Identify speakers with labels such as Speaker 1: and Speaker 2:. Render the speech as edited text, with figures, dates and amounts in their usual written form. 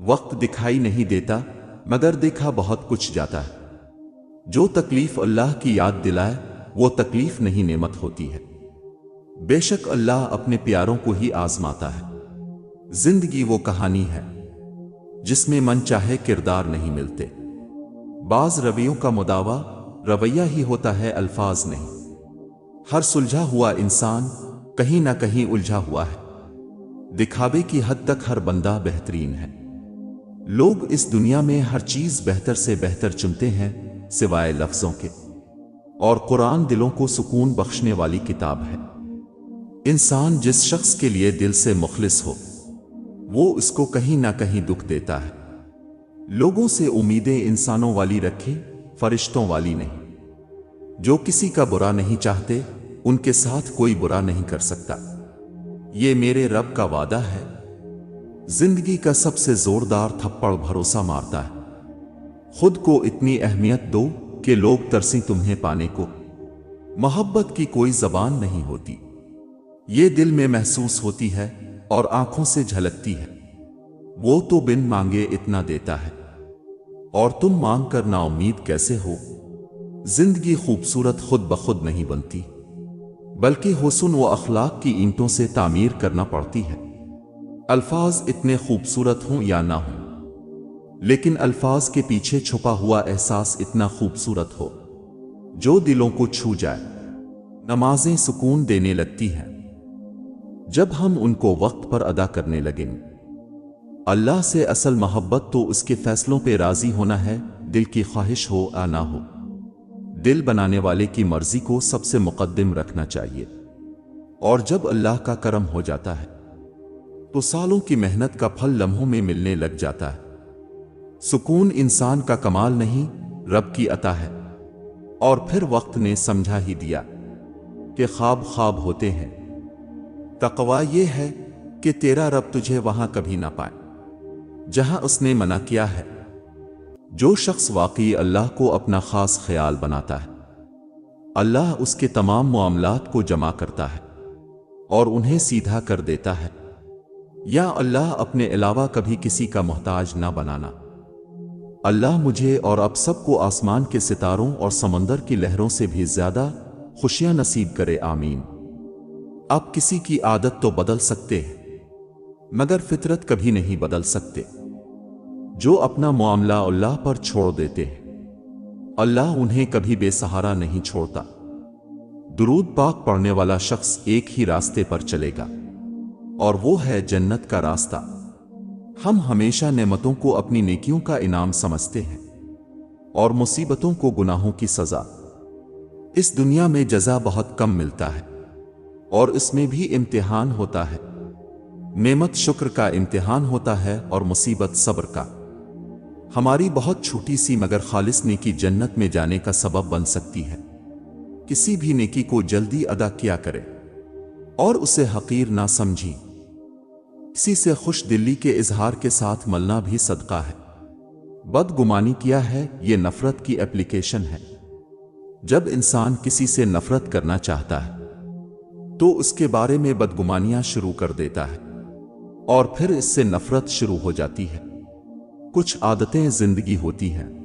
Speaker 1: وقت دکھائی نہیں دیتا مگر دیکھا بہت کچھ جاتا ہے۔ جو تکلیف اللہ کی یاد دلائے وہ تکلیف نہیں نعمت ہوتی ہے۔ بے شک اللہ اپنے پیاروں کو ہی آزماتا ہے۔ زندگی وہ کہانی ہے جس میں من چاہے کردار نہیں ملتے۔ بعض رویوں کا مداوا رویہ ہی ہوتا ہے، الفاظ نہیں۔ ہر سلجھا ہوا انسان کہیں نہ کہیں الجھا ہوا ہے۔ دکھاوے کی حد تک ہر بندہ بہترین ہے۔ لوگ اس دنیا میں ہر چیز بہتر سے بہتر چنتے ہیں سوائے لفظوں کے، اور قرآن دلوں کو سکون بخشنے والی کتاب ہے۔ انسان جس شخص کے لیے دل سے مخلص ہو وہ اس کو کہیں نہ کہیں دکھ دیتا ہے۔ لوگوں سے امیدیں انسانوں والی رکھے، فرشتوں والی نہیں۔ جو کسی کا برا نہیں چاہتے ان کے ساتھ کوئی برا نہیں کر سکتا۔ یہ میرے رب کا وعدہ ہے۔ زندگی کا سب سے زوردار تھپڑ بھروسہ مارتا ہے۔ خود کو اتنی اہمیت دو کہ لوگ ترسیں تمہیں پانے کو۔ محبت کی کوئی زبان نہیں ہوتی، یہ دل میں محسوس ہوتی ہے اور آنکھوں سے جھلکتی ہے۔ وہ تو بن مانگے اتنا دیتا ہے، اور تم مانگ کر نا امید کیسے ہو؟ زندگی خوبصورت خود بخود نہیں بنتی، بلکہ حسن و اخلاق کی اینٹوں سے تعمیر کرنا پڑتی ہے۔ الفاظ اتنے خوبصورت ہوں یا نہ ہوں، لیکن الفاظ کے پیچھے چھپا ہوا احساس اتنا خوبصورت ہو جو دلوں کو چھو جائے۔ نمازیں سکون دینے لگتی ہیں جب ہم ان کو وقت پر ادا کرنے لگیں۔ اللہ سے اصل محبت تو اس کے فیصلوں پہ راضی ہونا ہے، دل کی خواہش ہو یا نہ ہو۔ دل بنانے والے کی مرضی کو سب سے مقدم رکھنا چاہیے، اور جب اللہ کا کرم ہو جاتا ہے تو سالوں کی محنت کا پھل لمحوں میں ملنے لگ جاتا ہے۔ سکون انسان کا کمال نہیں، رب کی عطا ہے۔ اور پھر وقت نے سمجھا ہی دیا کہ خواب خواب ہوتے ہیں۔ تقویٰ یہ ہے کہ تیرا رب تجھے وہاں کبھی نہ پائے جہاں اس نے منع کیا ہے۔ جو شخص واقعی اللہ کو اپنا خاص خیال بناتا ہے، اللہ اس کے تمام معاملات کو جمع کرتا ہے اور انہیں سیدھا کر دیتا ہے۔ یا اللہ اپنے علاوہ کبھی کسی کا محتاج نہ بنانا۔ اللہ مجھے اور اب سب کو آسمان کے ستاروں اور سمندر کی لہروں سے بھی زیادہ خوشیاں نصیب کرے، آمین۔ آپ کسی کی عادت تو بدل سکتے ہیں مگر فطرت کبھی نہیں بدل سکتے۔ جو اپنا معاملہ اللہ پر چھوڑ دیتے ہیں اللہ انہیں کبھی بے سہارا نہیں چھوڑتا۔ درود پاک پڑھنے والا شخص ایک ہی راستے پر چلے گا، اور وہ ہے جنت کا راستہ۔ ہم ہمیشہ نعمتوں کو اپنی نیکیوں کا انعام سمجھتے ہیں اور مصیبتوں کو گناہوں کی سزا۔ اس دنیا میں جزا بہت کم ملتا ہے اور اس میں بھی امتحان ہوتا ہے۔ نعمت شکر کا امتحان ہوتا ہے اور مصیبت صبر کا۔ ہماری بہت چھوٹی سی مگر خالص نیکی جنت میں جانے کا سبب بن سکتی ہے۔ کسی بھی نیکی کو جلدی ادا کیا کرے اور اسے حقیر نہ سمجھی۔ کسی سے خوش دلی کے اظہار کے ساتھ ملنا بھی صدقہ ہے۔ بدگمانی کیا ہے یہ نفرت کی اپلیکیشن ہے۔ جب انسان کسی سے نفرت کرنا چاہتا ہے تو اس کے بارے میں بدگمانیاں شروع کر دیتا ہے اور پھر اس سے نفرت شروع ہو جاتی ہے۔ کچھ عادتیں زندگی ہوتی ہیں